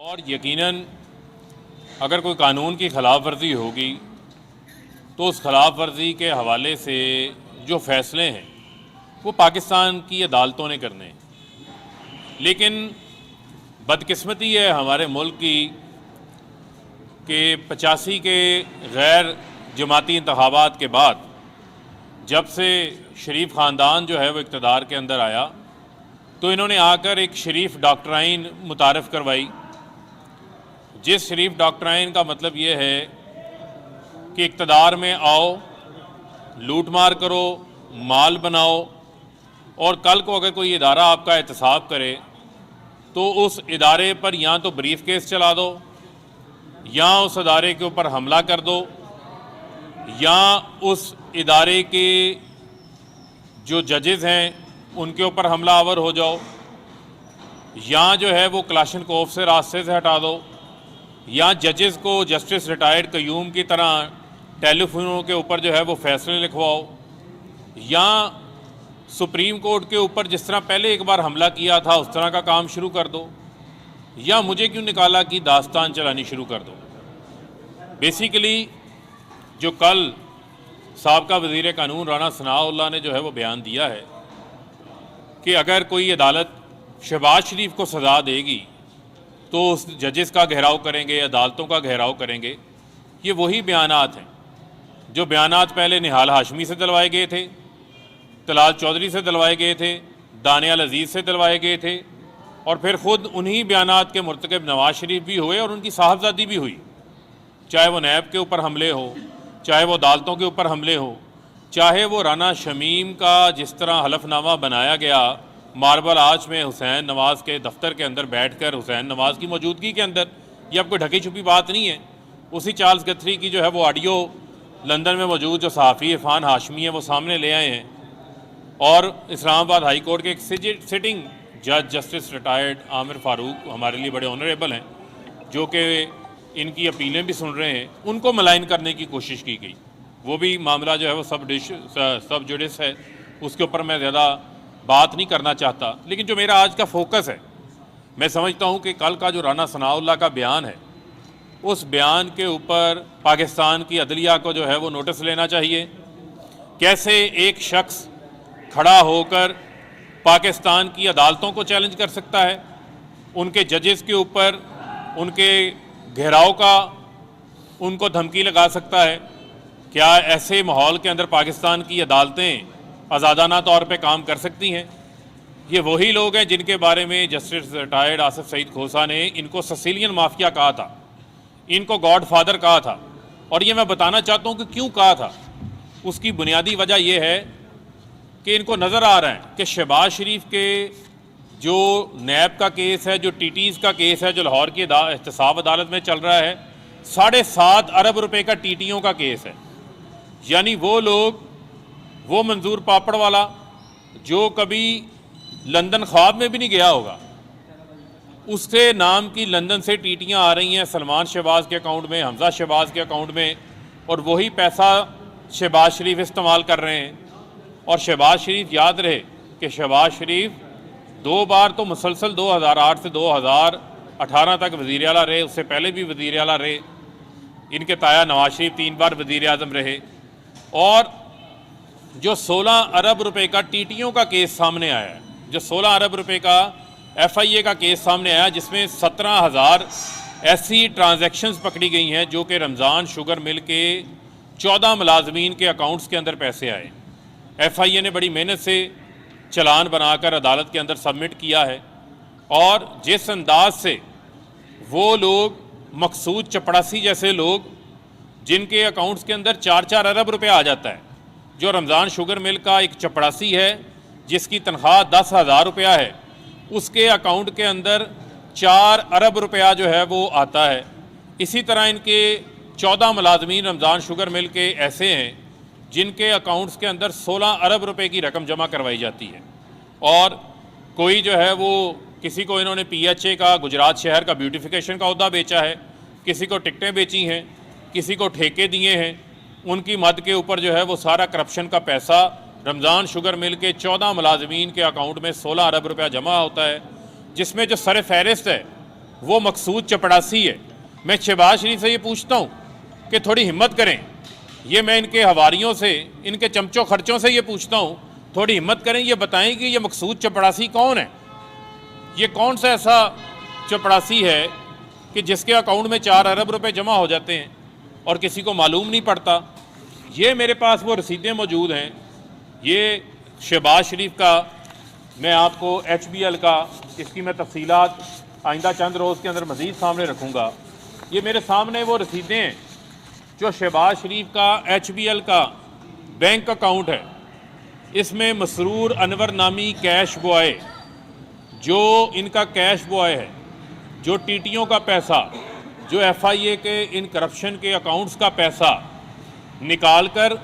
और यकीनन अगर कोई कानून की खिलाफ वर्जी होगी तो उस खिलाफ वर्जी के हवाले से जो फ़ैसले हैं वो पाकिस्तान की अदालतों ने करने हैं। लेकिन बदकिस्मती है हमारे मुल्क की कि 85 के गैर जमाती इंतखाबात के बाद जब से शरीफ ख़ानदान जो है वो इक़्तिदार के अंदर आया तो इन्होंने आकर एक शरीफ डॉक्ट्राइन मुतारफ़ करवाई, जिस शरीफ डॉक्ट्राइन का मतलब ये है कि इक़्तिदार में आओ, लूट मार करो, माल बनाओ और कल को अगर कोई इदारा आपका एहतसाब करे तो उस इदारे पर या तो ब्रीफ केस चला दो या उस इदारे के ऊपर हमला कर दो या उस इदारे के जो जजेस हैं उनके ऊपर हमला आवर हो जाओ या जो है वो क्लाशनकोफ से रास्ते से हटा दो या जजेस को जस्टिस रिटायर्ड कयूम की तरह टेलीफोनों के ऊपर जो है वो फैसले लिखवाओ या सुप्रीम कोर्ट के ऊपर जिस तरह पहले एक बार हमला किया था उस तरह का काम शुरू कर दो या मुझे क्यों निकाला कि दास्तान चलानी शुरू कर दो। बेसिकली जो कल साबका वज़ीर कानून राना सनाउल्लाह ने जो है वो बयान दिया है कि अगर कोई अदालत शहबाज शरीफ को सज़ा देगी तो उस जजेस का घेराव करेंगे, अदालतों का घेराव करेंगे, ये वही बयानात हैं जो बयानात पहले निहाल हाशमी से दिलवाए गए थे, तलाल चौधरी से दिलवाए गए थे, दानियाल अजीज़ से दिलवाए गए थे और फिर ख़ुद उन्हीं बयानात के मुर्तकब नवाज शरीफ भी हुए और उनकी साहबजादी भी हुई। चाहे वो नैब के ऊपर हमले हो, चाहे वो अदालतों के ऊपर हमले हो, चाहे वो राना शमीम का जिस तरह हलफनामा बनाया गया मार्बल आर्च में हुसैन नवाज़ के दफ्तर के अंदर बैठकर हुसैन नवाज़ की मौजूदगी के अंदर, ये अब कोई ढकी छुपी बात नहीं है। उसी चार्ल्स गथरी की जो है वो ऑडियो लंदन में मौजूद जो सहाफ़ी इरफान हाशमी है वो सामने ले आए हैं और इस्लामाबाद हाई कोर्ट के एक सिटिंग जज जस्टिस रिटायर्ड आमिर फ़ारूक हमारे लिए बड़े ऑनरेबल हैं जो कि इनकी अपीलें भी सुन रहे हैं, उनको मलाइन करने की कोशिश की गई। वो भी मामला जो है वो सब जुडिस है, उसके ऊपर मैं ज़्यादा बात नहीं करना चाहता। लेकिन जो मेरा आज का फोकस है, मैं समझता हूँ कि कल का जो राना सनाउल्लाह का बयान है उस बयान के ऊपर पाकिस्तान की अदलिया को जो है वो नोटिस लेना चाहिए। कैसे एक शख्स खड़ा होकर पाकिस्तान की अदालतों को चैलेंज कर सकता है, उनके जजेस के ऊपर उनके घेराव का उनको धमकी लगा सकता है। क्या ऐसे माहौल के अंदर पाकिस्तान की अदालतें आज़ादाना तौर पे काम कर सकती हैं? ये वही लोग हैं जिनके बारे में जस्टिस रिटायर्ड आसिफ सईद खोसा ने इनको सिसिलियन माफिया कहा था, इनको गॉड फादर कहा था। और ये मैं बताना चाहता हूँ कि क्यों कहा था। उसकी बुनियादी वजह यह है कि इनको नज़र आ रहा है कि शहबाज शरीफ के जो नैब का केस है, जो टीटीज़ का केस है, जो लाहौर की एहतसाब अदालत में चल रहा है, 7.5 अरब रुपए का टीटीओं का केस है। यानी वो लोग, वो मंजूर पापड़ वाला जो कभी लंदन ख्वाब में भी नहीं गया होगा, उसके नाम की लंदन से टीटियाँ आ रही हैं सलमान शहबाज के अकाउंट में, हमजा शहबाज के अकाउंट में, और वही पैसा शहबाज शरीफ इस्तेमाल कर रहे हैं। और शहबाज शरीफ, याद रहे कि शहबाज शरीफ 2 बार तो मुसलसल 2008 से 2018 तक वज़ीर आला रहे, उससे पहले भी वज़ीर आला रहे। इनके ताया नवाज शरीफ 3 बार वज़ीर आज़म रहे। और जो 16 अरब रुपए का टीटीओं का केस सामने आया है, जो 16 अरब रुपए का FIA का केस सामने आया, जिसमें 17,000 ऐसी ट्रांजैक्शंस पकड़ी गई हैं जो कि रमज़ान शुगर मिल के 14 मुलाजमीन के अकाउंट्स के अंदर पैसे आए। FIA ने बड़ी मेहनत से चलान बनाकर अदालत के अंदर सबमिट किया है और जिस अंदाज से वो लोग, मकसूद चपड़ासी जैसे लोग जिनके अकाउंट्स के अंदर 4-4 अरब रुपए आ जाता है, जो रमज़ान शुगर मिल का एक चपड़ासी है जिसकी तनख्वाह 10,000 रुपया है, उसके अकाउंट के अंदर 4 अरब रुपया जो है वो आता है। इसी तरह इनके 14 मुलाजमीन रमज़ान शुगर मिल के ऐसे हैं जिनके अकाउंट्स के अंदर 16 अरब रुपए की रकम जमा करवाई जाती है। और कोई जो है वो, किसी को इन्होंने PHA का, गुजरात शहर का ब्यूटिफिकेशन का ओहदा बेचा है, किसी को टिकटें बेची हैं, किसी को ठेके दिए हैं, उनकी मद के ऊपर जो है वो सारा करप्शन का पैसा रमज़ान शुगर मिल के 14 मुलाजमीन के अकाउंट में 16 अरब रुपया जमा होता है, जिसमें जो सर फहरिस्त है वो मकसूद चपड़ासी है। मैं शहबाज शरीफ से ये पूछता हूँ कि थोड़ी हिम्मत करें, ये मैं इनके हवारियों से, इनके चमचों खर्चों से ये पूछता हूँ, थोड़ी हिम्मत करें, ये बताएं कि ये मकसूद चपड़ासी कौन है। ये कौन सा ऐसा चपड़ासी है कि जिसके अकाउंट में 4 अरब रुपए जमा हो जाते हैं और किसी को मालूम नहीं पड़ता। ये मेरे पास वो रसीदें मौजूद हैं। ये शहबाज शरीफ का, मैं आपको HBL का, इसकी मैं तफसीलात आइंदा चंद रोज़ के अंदर मज़ीद सामने रखूँगा। ये मेरे सामने वो रसीदें हैं जो शहबाज शरीफ का HBL का बैंक अकाउंट है। इसमें मसरूर अनवर नामी कैश बॉय, जो इनका कैश बॉय है, जो टीटीओं का पैसा, जो FIA के इन करप्शन के अकाउंट्स का पैसा निकाल कर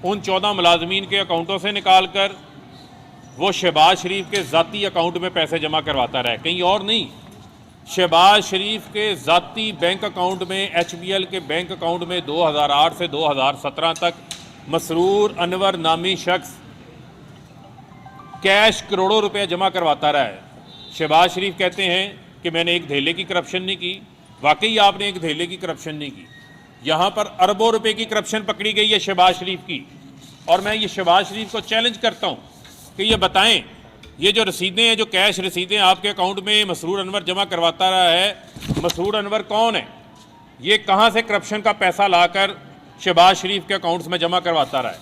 उन 14 मुलाजमीन के अकाउंटों से निकाल कर वो शहबाज शरीफ के ज़ाती अकाउंट में पैसे जमा करवाता रहा, कहीं और नहीं। शहबाज शरीफ के ज़ाती बैंक अकाउंट में, HBL के बैंक अकाउंट में 2008 से 2017 तक मसरूर अनवर नामी शख्स कैश करोड़ों रुपए जमा करवाता रहा है। शहबाज शरीफ कहते हैं कि मैंने एक धेले की करप्शन नहीं की। वाकई आपने एक धेले की करप्शन नहीं की। यहाँ पर अरबों रुपए की करप्शन पकड़ी गई है शहबाज शरीफ की। और मैं ये शहबाज शरीफ को चैलेंज करता हूँ कि ये बताएं, ये जो रसीदें हैं, जो कैश रसीदें आपके अकाउंट में मसरूर अनवर जमा करवाता रहा है, मसरूर अनवर कौन है? ये कहाँ से करप्शन का पैसा लाकर शहबाज शरीफ के अकाउंट्स में जमा करवाता रहा है?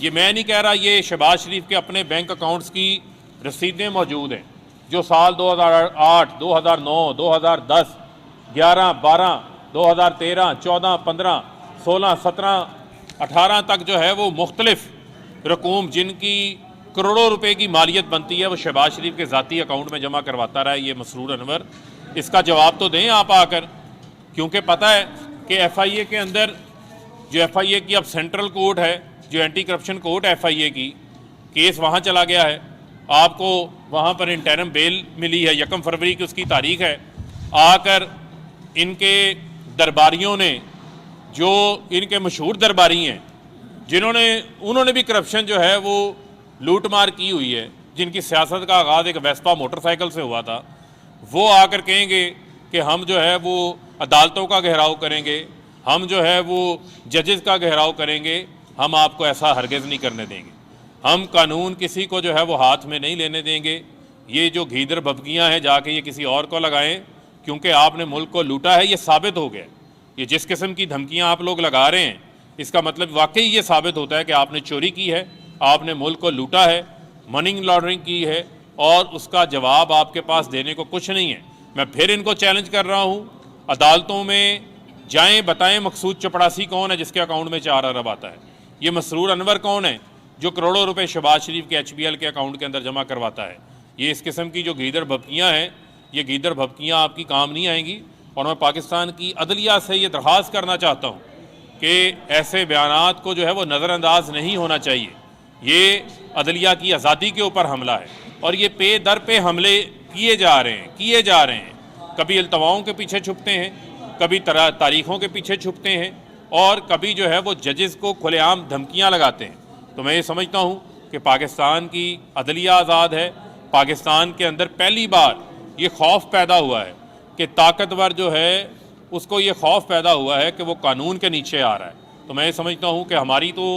ये मैं नहीं कह रहा, ये शहबाज शरीफ के अपने बैंक अकाउंट्स की रसीदें मौजूद हैं, जो साल 2008, 2009, 2010, 11, 12, 2013, 14, 15, 16, 17, 18 तक जो है वो मुख्तलिफ रकूम जिनकी करोड़ों रुपए की मालियत बनती है, वो शहबाज शरीफ के ज़ाती अकाउंट में जमा करवाता रहा है ये मसरूर अनवर। इसका जवाब तो दें आप आकर, क्योंकि पता है कि FIA के अंदर, जो FIA की अब सेंट्रल कोर्ट है, जो एंटी करप्शन कोर्ट FIA की, केस वहाँ चला गया है। आपको वहाँ पर इंटरम बेल मिली है, 1 फरवरी की उसकी तारीख है। आकर इनके दरबारियों ने, जो इनके मशहूर दरबारी हैं, उन्होंने भी करप्शन जो है वो लूट मार की हुई है, जिनकी सियासत का आगाज़ एक वेस्पा मोटरसाइकिल से हुआ था, वो आकर कहेंगे कि हम जो है वो अदालतों का घेराव करेंगे, हम जो है वो जजेस का घेराव करेंगे, हम आपको ऐसा हरगिज़ नहीं करने देंगे, हम कानून किसी को जो है वो हाथ में नहीं लेने देंगे। ये जो घीदर भपकियाँ हैं जाके ये किसी और को लगाएं, क्योंकि आपने मुल्क को लूटा है, ये साबित हो गया। ये जिस किस्म की धमकियाँ आप लोग लगा रहे हैं, इसका मतलब वाकई ये साबित होता है कि आपने चोरी की है, आपने मुल्क को लूटा है, मनी लॉन्ड्रिंग की है, और उसका जवाब आपके पास देने को कुछ नहीं है। मैं फिर इनको चैलेंज कर रहा हूँ, अदालतों में जाएं, बताएं मकसूद चपड़ासी कौन है जिसके अकाउंट में 4 अरब आता है? ये मसरूर अनवर कौन है जो करोड़ों रुपए शहबाज शरीफ के HBL के अकाउंट के अंदर जमा करवाता है? ये इस किस्म की जो गीदड़ भपकियाँ हैं, ये गीदड़ भपकियाँ आपकी काम नहीं आएंगी। और मैं पाकिस्तान की अदलिया से ये दरख्वास्त करना चाहता हूँ कि ऐसे बयानात को जो है वो नज़रअंदाज नहीं होना चाहिए। ये अदलिया की आज़ादी के ऊपर हमला है, और ये पे दर पे हमले किए जा रहे हैं। कभी अल्तवाओं के पीछे छुपते हैं, कभी तारीख़ों के पीछे छुपते हैं, और कभी जो है वो जजेस को खुलेआम धमकियाँ लगाते हैं। तो मैं ये समझता हूँ कि पाकिस्तान की अदलिया आज़ाद है। पाकिस्तान के अंदर पहली बार ये खौफ पैदा हुआ है कि ताकतवर जो है उसको ये खौफ पैदा हुआ है कि वो कानून के नीचे आ रहा है। तो मैं ये समझता हूँ कि हमारी तो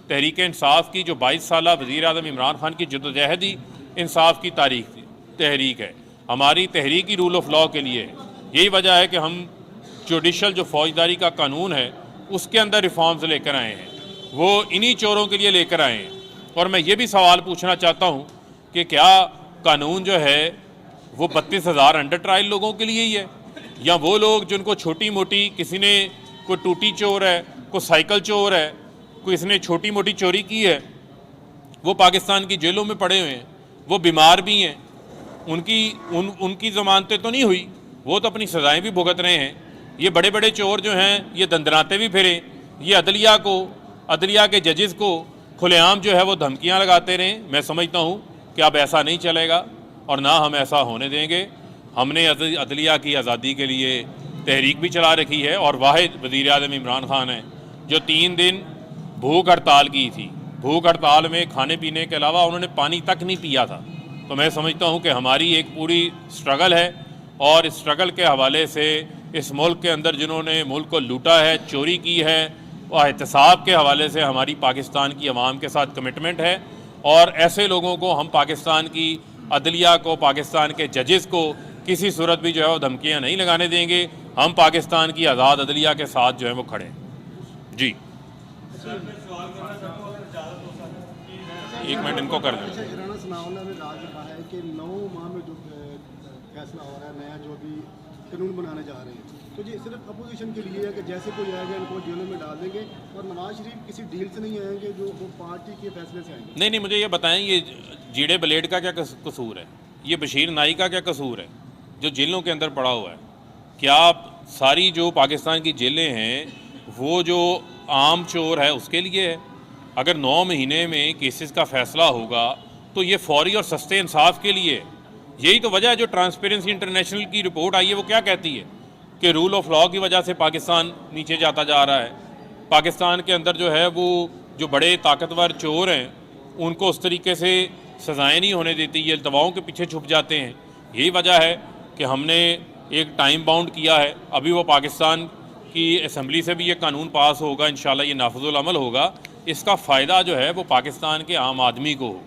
तहरीक इंसाफ की जो 22 साला वज़ीर आज़म इमरान खान की जद्दोजहद ही इंसाफ की तहरीक है, हमारी तहरीक ही रूल ऑफ लॉ के लिए है। यही वजह है कि हम जुडिशल जो फौजदारी का कानून है उसके अंदर रिफॉर्म्स लेकर आए हैं, वो इन्हीं चोरों के लिए लेकर आए हैं। और मैं ये भी सवाल पूछना चाहता हूँ कि क्या कानून जो है वो 32,000 अंडर ट्रायल लोगों के लिए ही है, या वो लोग जिनको छोटी मोटी, किसी ने कोई टूटी चोर है, कोई साइकिल चोर है, कोई इसने छोटी मोटी चोरी की है, वो पाकिस्तान की जेलों में पड़े हुए हैं, वो बीमार भी हैं, उनकी ज़मानतें तो नहीं हुई, वो तो अपनी सज़ाएं भी भुगत रहे हैं। ये बड़े बड़े चोर जो हैं ये दंदनाते भी फिरें, ये अदलिया के जजेस को खुलेआम जो है वो धमकियाँ लगाते रहें। मैं समझता हूँ कि अब ऐसा नहीं चलेगा और ना हम ऐसा होने देंगे। हमने अदलिया की आज़ादी के लिए तहरीक भी चला रखी है, और वाहिद वज़ीर आज़म इमरान खान है जो 3 दिन भूख हड़ताल की थी। भूख हड़ताल में खाने पीने के अलावा उन्होंने पानी तक नहीं पिया था। तो मैं समझता हूँ कि हमारी एक पूरी स्ट्रगल है और स्ट्रगल के हवाले से इस मुल्क के अंदर जिन्होंने मुल्क को लूटा है, चोरी की है, और एहतसाब के हवाले से हमारी पाकिस्तान की अवाम के साथ कमिटमेंट है। और ऐसे लोगों को हम पाकिस्तान की अदलिया को, पाकिस्तान के जजेस को किसी सूरत भी जो है वो धमकियाँ नहीं लगाने देंगे। हम पाकिस्तान की आज़ाद अदलिया के साथ जो है वो खड़े हैं। जी एक मिनट इनको कर लें। राणा सनाउल्लाह ने राज कहा है कि 9 माह में जो फैसला हो रहा है नया, जो भी कानून बनाने जा रहे हैं, तो ये सिर्फ अपोजिशन के लिए है कि जैसे कोई आएगा इनको जेलों में डाल देंगे, और नवाज शरीफ किसी डील से नहीं आएंगे, जो वो पार्टी के फैसले से आएंगे। नहीं, मुझे ये बताएं, ये जीड़े ब्लेड का क्या कसूर है? ये बशीर नाई का क्या कसूर है जो जेलों के अंदर पड़ा हुआ है? क्या सारी जो पाकिस्तान की जेलें हैं वो जो आम चोर है उसके लिए है? अगर 9 महीने में केसेस का फैसला होगा तो ये फौरी और सस्ते इंसाफ के लिए है। यही तो वजह है जो ट्रांसपेरेंसी इंटरनेशनल की रिपोर्ट आई है वो क्या कहती है कि रूल ऑफ लॉ की वजह से पाकिस्तान नीचे जाता जा रहा है। पाकिस्तान के अंदर जो है वो जो बड़े ताकतवर चोर हैं उनको उस तरीके से सजाएं नहीं होने देती, ये दवाओं के पीछे छुप जाते हैं। यही वजह है कि हमने एक टाइम बाउंड किया है। अभी वो पाकिस्तान की असम्बली से भी ये कानून पास होगा, इंशाल्लाह ये नाफिजुल अमल होगा। इसका फ़ायदा जो है वो पाकिस्तान के आम आदमी को हो।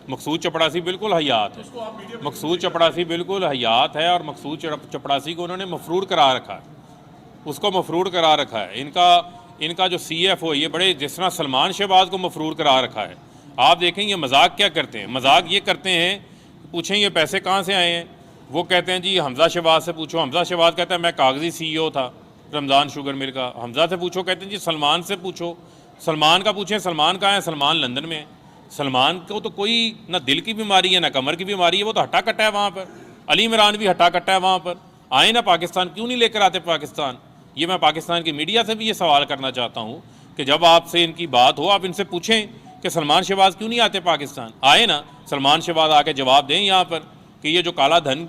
मकसूद चपड़ासी बिल्कुल हयात है, मकसूद चपड़ासी बिल्कुल हयात है, और मकसूद चपड़ासी को उन्होंने मफरूर करा रखा है, उसको मफरूर करा रखा है। इनका जो CFO ये बड़े जिस तरह सलमान शहबाज को मफरूर करा रखा है। आप देखें ये मजाक क्या करते हैं, मजाक ये करते हैं, पूछें ये पैसे कहाँ से आए हैं, वो कहते हैं जी हमजा शहबाज से पूछो। हमजा शहबाज कहता है मैं कागजी CEO था रमज़ान शुगर मिल का। हमजा से पूछो, कहते हैं जी सलमान से पूछो। सलमान का पूछें, सलमान कहाँ है? सलमान लंदन में है। सलमान को तो कोई ना दिल की बीमारी है ना कमर की बीमारी है, वो तो हट्टा कट्टा है वहाँ पर। अली इमरान भी हट्टा कट्टा है वहाँ पर। आए ना पाकिस्तान, क्यों नहीं लेकर आते पाकिस्तान? ये मैं पाकिस्तान की मीडिया से भी ये सवाल करना चाहता हूँ कि जब आपसे इनकी बात हो आप इनसे पूछें कि सलमान शहबाज क्यों नहीं आते पाकिस्तान। आए ना सलमान शहबाज आके जवाब दें यहाँ पर कि ये जो काला धन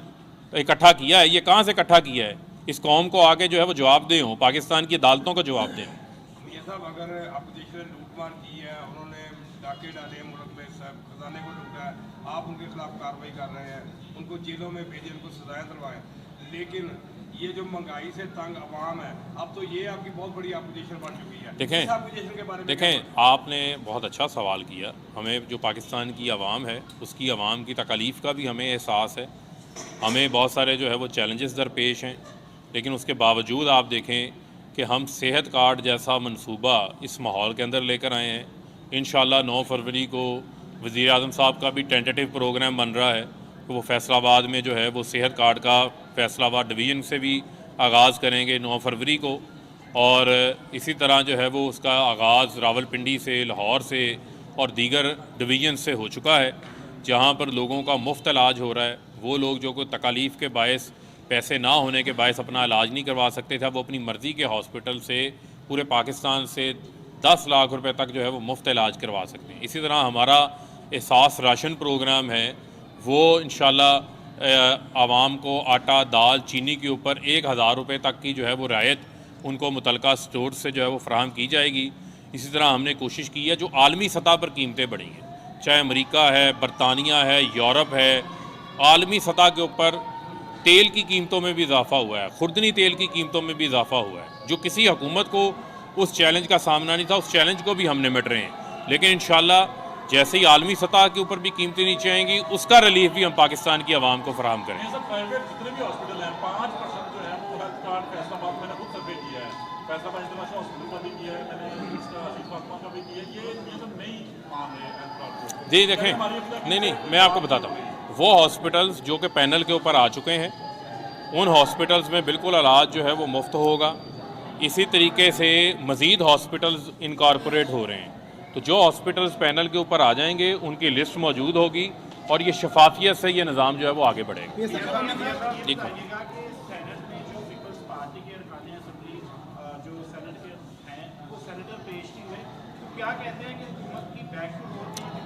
इकट्ठा किया है ये कहाँ से इकट्ठा किया है। इस कौम को आके जो है वो जवाब दें, हो पाकिस्तान की अदालतों को जवाब दें। ये सब अगर अपोजिशन ने लूटमार की है, उन्होंने डाके डाले मुल्क में, सब खजाने को लूटा है, आप उनके खिलाफ कार्रवाई कर रहे हैं, उनको जेलों में भेजें, उनको सजाएं दिलवाएं, लेकिन ये जो महंगाई से तंग अवाम है, अब तो ये आपकी बहुत बड़ी अपोजिशन बन चुकी है। अपोजिशन के बारे में देखें आपने बहुत अच्छा सवाल किया। हमें जो पाकिस्तान की आवाम है उसकी आवाम की तकलीफ़ का भी हमें एहसास है। हमें बहुत सारे जो है वो चैलेंजेस दरपेश हैं, लेकिन उसके बावजूद आप देखें कि हम सेहत कार्ड जैसा मंसूबा इस माहौल के अंदर लेकर आए हैं। इंशाल्लाह 9 फरवरी को वज़ीर आज़म साहब का भी टेंटेटिव प्रोग्राम बन रहा है कि वो फैसलाबाद में जो है वो सेहत कार्ड का फैसलाबाद डिवीज़न से भी आगाज़ करेंगे 9 फरवरी को, और इसी तरह जो है वो उसका आगाज़ रावलपिंडी से, लाहौर से और दीगर डिवीज़न से हो चुका है, जहाँ पर लोगों का मुफ्त इलाज हो रहा है। वो लोग जो कोई तकालीफ़ के बायस, पैसे ना होने के बायस अपना इलाज नहीं करवा सकते थे, वो अपनी मर्ज़ी के हॉस्पिटल से पूरे पाकिस्तान से 10 लाख रुपए तक जो है वो मुफ्त इलाज करवा सकते हैं। इसी तरह हमारा एहसास राशन प्रोग्राम है, वो इंशाल्लाह आवाम को आटा, दाल, चीनी के ऊपर 1000 रुपये तक की जो है वो रायत उनको मुतलका स्टोर से जो है वो फराहम की जाएगी। इसी तरह हमने कोशिश की है जो आलमी सतह पर कीमतें बढ़ी हैं, चाहे अमेरिका है, बरतानिया है, यूरोप है, आलमी सतह के ऊपर तेल की कीमतों में भी इजाफा हुआ है, खुर्दनी तेल की कीमतों में भी इजाफा हुआ है, जो किसी हुकूमत को उस चैलेंज का सामना नहीं था, उस चैलेंज को भी हम निपट रहे हैं। लेकिन इंशाल्लाह जैसे ही आलमी सतह के ऊपर भी कीमतें नीचे आएंगी उसका रिलीफ भी हम पाकिस्तान की आवाम को फराहम करें। प्राइवेट जितने भी हॉस्पिटल हैं 5% जो है वो हेल्थ कार्ड फैसलाबाद मैंने खुद सर्वे किया है, फैसलाबाद इंटरनेशनल हॉस्पिटल का भी किया है, मैंने इसका आशीष फातिमा का भी किया है। ये सब नहीं मांग रहे हेल्थ कार्ड को। जी देखें, नहीं मैं आपको बताता हूँ, वो हॉस्पिटल्स जो कि पैनल के ऊपर आ चुके हैं उन हॉस्पिटल्स में बिल्कुल इलाज जो है वो मुफ्त होगा। इसी तरीके से मज़ीद हॉस्पिटल्स इनकॉर्पोरेट हो रहे हैं, तो जो हॉस्पिटल्स पैनल के ऊपर आ जाएंगे उनकी लिस्ट मौजूद होगी और ये शफाफियत से ये निज़ाम जो है वो आगे बढ़ेगा। ठीक है,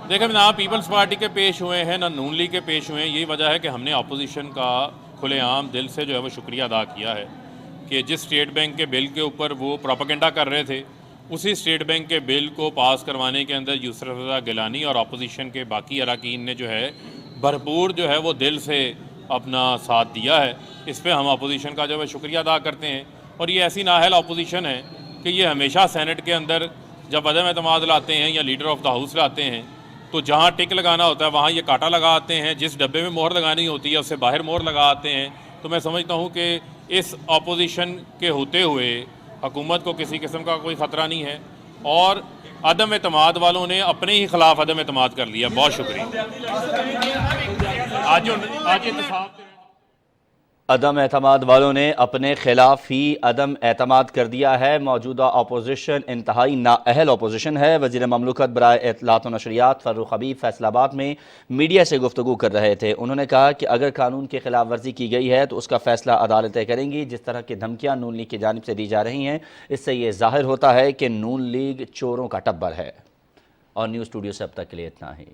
देखें ना पीपल्स पार्टी के पेश हुए हैं ना नून लीग के पेश हुए हैं। यही वजह है कि हमने अपोजिशन का खुलेआम दिल से जो है वो शुक्रिया अदा किया है कि जिस स्टेट बैंक के बिल के ऊपर वो प्रोपेगेंडा कर रहे थे, उसी स्टेट बैंक के बिल को पास करवाने के अंदर यूसुफ रज़ा गिलानी और अपोजिशन के बाकी अरकान ने जो है भरपूर जो है वो दिल से अपना साथ दिया है। इस पे हम अपोजिशन का जो है शुक्रिया अदा करते हैं। और ये ऐसी नाअहल अपोजिशन है कि ये हमेशा सेनेट के अंदर जब अदम एतमाद लाते हैं या लीडर ऑफ द हाउस लाते हैं तो जहाँ टिक लगाना होता है वहाँ ये कांटा लगा आते हैं, जिस डब्बे में मोहर लगानी होती है उससे बाहर मोहर लगा आते हैं। तो मैं समझता हूँ कि इस अपोजिशन के होते हुए हुकूमत को किसी किस्म का कोई ख़तरा नहीं है और अदम एतमाद वालों ने अपने ही खिलाफ अदम एतमाद कर लिया। बहुत शुक्रिया। आज इंतखाब अदम एतमाद वालों ने अपने खिलाफ ही अदम एतमाद कर दिया है। मौजूदा अपोजिशन इंतहाई नाअहल अपोजिशन है। वज़ीर ममलकत बराए इत्तलात व नशरियात फ़र्रुख हबीब फैसलाबाद में मीडिया से गुफ्तगू कर रहे थे। उन्होंने कहा कि अगर कानून की खिलाफ वर्जी की गई है तो उसका फ़ैसला अदालतें करेंगी। जिस तरह की धमकियाँ नून लीग की जानिब से दी जा रही हैं इससे ये ज़ाहिर होता है कि नून लीग चोरों का टब्बर है। और न्यूज़ स्टूडियो से अब तक के लिए इतना ही।